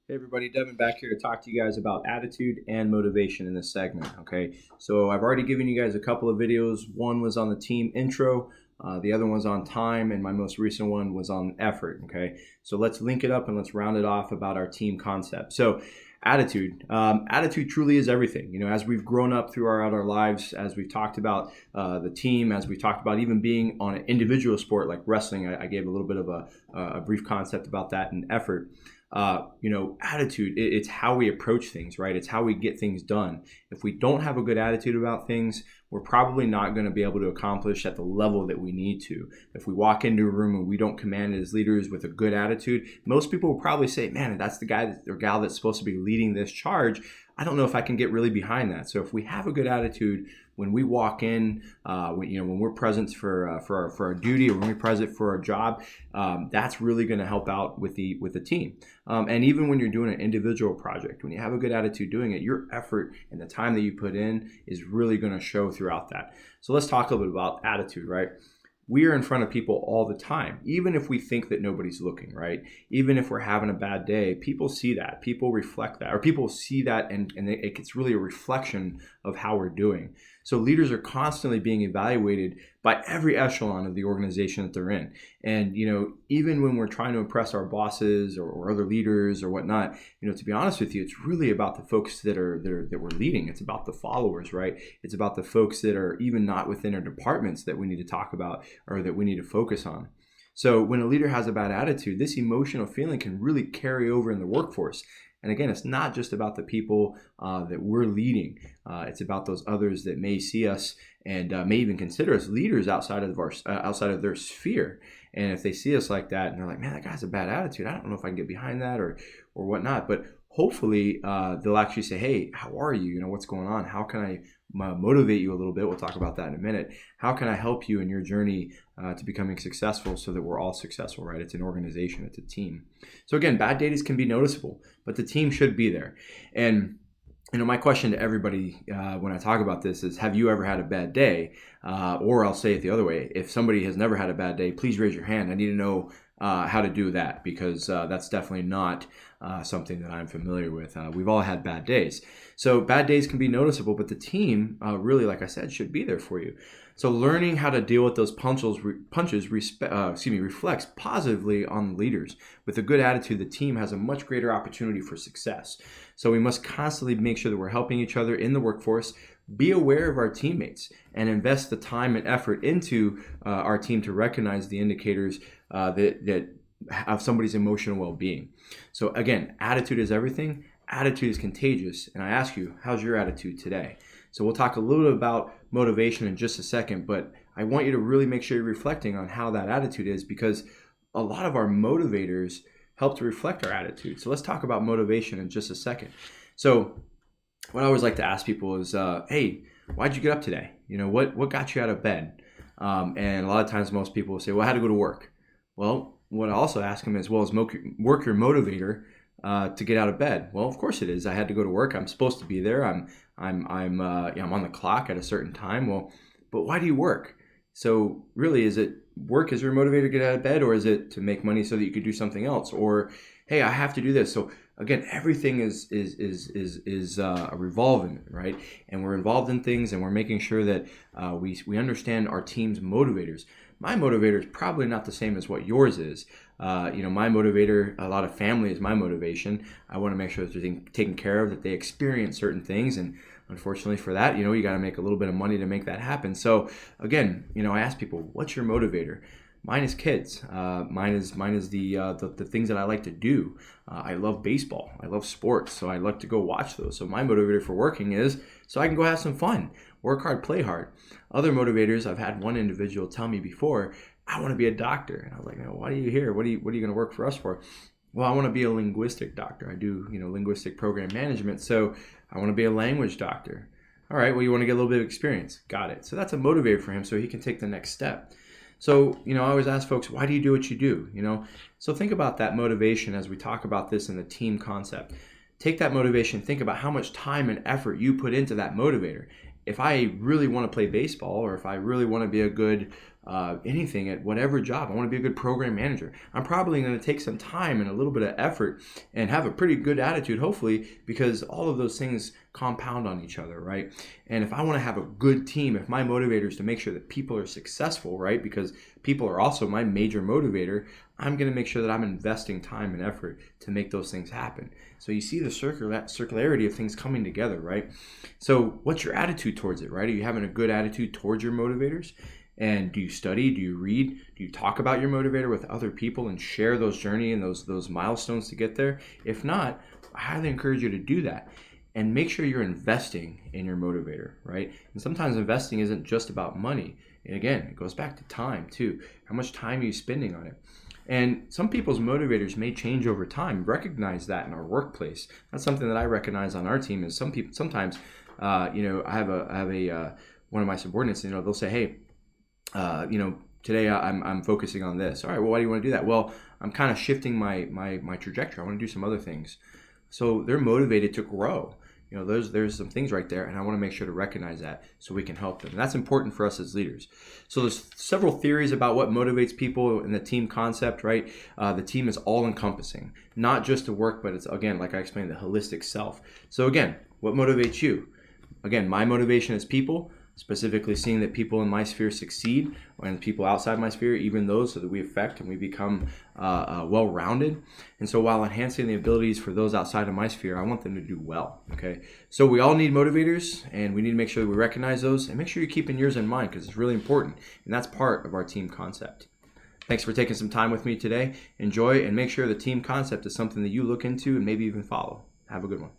Hey everybody, Devin back here to talk to you guys about attitude and motivation in this segment. Okay, so I've already given you guys a couple of videos. One was on the team intro, the other one's on time, and my most recent one was on effort. Okay, so let's link it up and let's round it off about our team concept. So, attitude truly is everything. You know, as we've grown up throughout our lives, as we've talked about the team, as we talked about even being on an individual sport like wrestling, I gave a little bit of a brief concept about that and effort. Attitude, it's how we approach things, right? It's how we get things done. If we don't have a good attitude about things, we're probably not going to be able to accomplish at the level that we need to. If we walk into a room and we don't command it as leaders with a good attitude, most people will probably say, man, that's the guy or gal that's supposed to be leading this charge. I don't know if I can get really behind that. So if we have a good attitude when we walk in, when we're present for our duty, or when we're present for our job, that's really going to help out with the team. And even when you're doing an individual project, when you have a good attitude doing it, your effort and the time that you put in is really going to show throughout that. So let's talk a little bit about attitude, right? We are in front of people all the time, even if we think that nobody's looking, right? Even if we're having a bad day, people see that, people reflect that, or people see that, and it's really a reflection of how we're doing. So leaders are constantly being evaluated by every echelon of the organization that they're in. And, even when we're trying to impress our bosses or other leaders or whatnot, to be honest with you, it's really about the folks that we're leading. It's about the followers, right? It's about the folks that are even not within our departments that we need to talk about or that we need to focus on. So when a leader has a bad attitude, this emotional feeling can really carry over in the workforce. And again, it's not just about the people that we're leading. It's about those others that may see us and may even consider us leaders outside of their sphere. And if they see us like that, and they're like, "Man, that guy has a bad attitude. I don't know if I can get behind that or whatnot." But hopefully, they'll actually say, "Hey, how are you? What's going on? How can I motivate you a little bit?" We'll talk about that in a minute. How can I help you in your journey to becoming successful so that we're all successful, right? It's an organization, it's a team. So again, bad days can be noticeable, but the team should be there. And my question to everybody when I talk about this is, have you ever had a bad day? Or I'll say it the other way. If somebody has never had a bad day, please raise your hand. I need to know how to do that, because that's definitely not something that I'm familiar with. We've all had bad days. So bad days can be noticeable, but the team really, like I said, should be there for you. So learning how to deal with those punches reflects positively on leaders. With a good attitude, the team has a much greater opportunity for success. So we must constantly make sure that we're helping each other in the workforce, be aware of our teammates, and invest the time and effort into our team to recognize the indicators that of somebody's emotional well-being. So again, attitude is everything. Attitude is contagious. And I ask you, how's your attitude today? So we'll talk a little bit about motivation in just a second, but I want you to really make sure you're reflecting on how that attitude is, because a lot of our motivators help to reflect our attitude. So let's talk about motivation in just a second. So what I always like to ask people is, hey, why'd you get up today? What got you out of bed? And a lot of times most people will say, well, I had to go to work. Well, what I also ask them is, well, is work your motivator to get out of bed? Well, of course it is. I had to go to work. I'm supposed to be there. I'm on the clock at a certain time. Well, but why do you work? So really, is it work as your motivator to get out of bed, or is it to make money so that you could do something else? Or, hey, I have to do this. So again, everything is revolving, right? And we're involved in things, and we're making sure that we understand our team's motivators. My motivator is probably not the same as what yours is. My motivator, a lot of family is my motivation. I want to make sure that they're taken care of, that they experience certain things. And unfortunately for that, you got to make a little bit of money to make that happen. So again, I ask people, what's your motivator? Mine is kids. Mine is the things that I like to do. I love baseball. I love sports. So I like to go watch those. So my motivator for working is so I can go have some fun, work hard, play hard. Other motivators, I've had one individual tell me before, I want to be a doctor. And I was like, no, why are you here? What are you going to work for us for? Well, I want to be a linguistic doctor. I do, linguistic program management. So I want to be a language doctor. All right, well, you want to get a little bit of experience. Got it. So that's a motivator for him so he can take the next step. So, I always ask folks, why do you do what you do? So think about that motivation as we talk about this in the team concept. Take that motivation, think about how much time and effort you put into that motivator. if I really want to play baseball, or if I really want to be a good anything at whatever job, I want to be a good program manager, I'm probably going to take some time and a little bit of effort and have a pretty good attitude, hopefully, because all of those things compound on each other, right? And if I want to have a good team, if my motivator is to make sure that people are successful, right? Because people are also my major motivator, I'm going to make sure that I'm investing time and effort to make those things happen. So you see the circularity of things coming together, right? So what's your attitude towards it, right? Are you having a good attitude towards your motivators? And do you study? Do you read? Do you talk about your motivator with other people and share those journey and those milestones to get there? If not, I highly encourage you to do that. And make sure you're investing in your motivator, right? And sometimes investing isn't just about money. And again, it goes back to time too. How much time are you spending on it? And some people's motivators may change over time. Recognize that in our workplace. That's something that I recognize on our team. Is some people sometimes, I have a one of my subordinates. They'll say, hey, today I'm focusing on this. All right, well, why do you want to do that? Well, I'm kind of shifting my trajectory. I want to do some other things. So they're motivated to grow. There's some things right there, and I want to make sure to recognize that so we can help them. And that's important for us as leaders. So there's several theories about what motivates people in the team concept, right? The team is all encompassing, not just the work, but it's, again, like I explained, the holistic self. So again, what motivates you? Again, my motivation is people, specifically seeing that people in my sphere succeed and people outside my sphere, even those, so that we affect and we become well-rounded. And so while enhancing the abilities for those outside of my sphere, I want them to do well, okay? So we all need motivators, and we need to make sure that we recognize those, and make sure you're keeping yours in mind, because it's really important, and that's part of our team concept. Thanks for taking some time with me today. Enjoy, and make sure the team concept is something that you look into and maybe even follow. Have a good one.